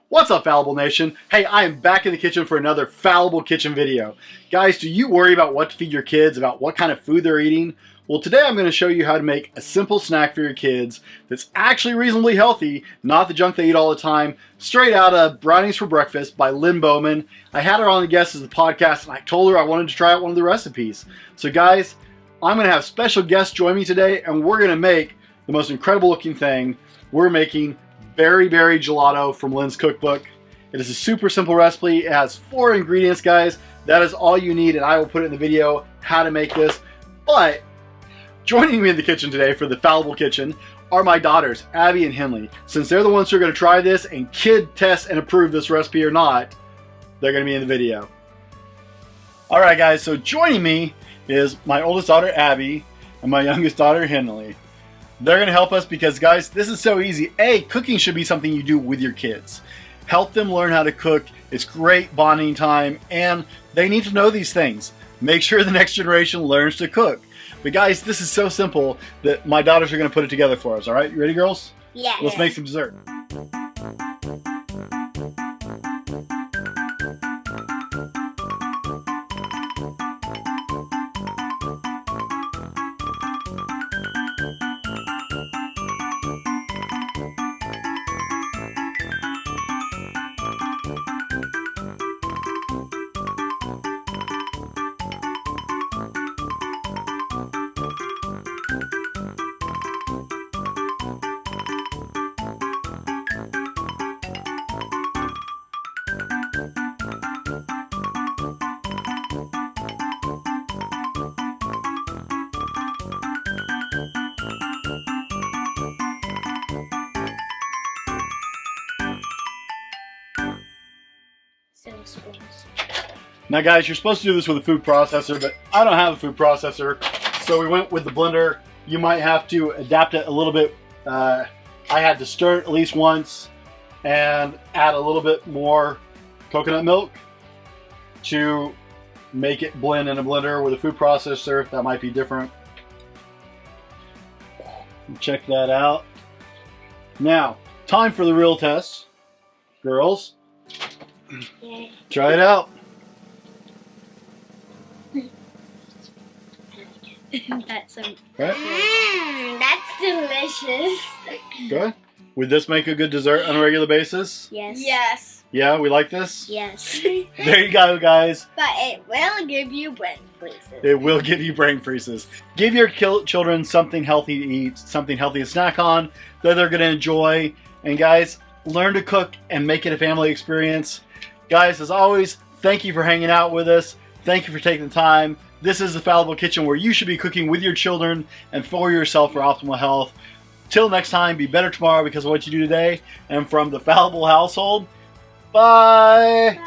What's up, Fallible Nation? Hey, I am back in the kitchen for another Fallible Kitchen video. Guys, do you worry about what to feed your kids, about what kind of food they're eating? Well, today I'm going to show you how to make a simple snack for your kids that's actually reasonably healthy, not the junk they eat all the time, straight out of Brownies for Breakfast by Lynne Bowman. I had her on the guest as the podcast, and I told her I wanted to try out one of the recipes. So guys, I'm going to have special guests join me today, and we're going to make the most incredible looking thing. We're making Berry Berry Gelato from Lynne's cookbook. It is a super simple recipe. It has 4 ingredients, guys. That is all you need, and I will put it in the video how to make this. But joining me in the kitchen today for the Fallible Kitchen are my daughters, Abby and Henley. Since they're the ones who are going to try this and kid test and approve this recipe or not, they're going to be in the video. Alright guys, so joining me is my oldest daughter, Abby, and my youngest daughter, Henley. They're going to help us because, guys, this is so easy. Cooking should be something you do with your kids. Help them learn how to cook. It's great bonding time, and they need to know these things. Make sure the next generation learns to cook. But guys, this is so simple that my daughters are going to put it together for us. All right, you ready, girls? Yeah. Let's make some dessert. Now guys, you're supposed to do this with a food processor, but I don't have a food processor, so we went with the blender. You might have to adapt it a little bit. I had to stir it at least once and add a little bit more coconut milk to make it blend in a blender. With a food processor, that might be different. Check that out. Now, time for the real test. Girls, try it out. That's Right? That's delicious. Good. Would this make a good dessert on a regular basis? Yes. Yes. Yeah, we like this? Yes. There you go, guys. But it will give you brain freezes. It will give you brain freezes. Give your children something healthy to eat, something healthy to snack on that they're going to enjoy. And guys, learn to cook and make it a family experience. Guys, as always, thank you for hanging out with us. Thank you for taking the time. This is the Fallible Kitchen, where you should be cooking with your children and for yourself for optimal health. Till next time, be better tomorrow because of what you do today. And from the Fallible household, bye!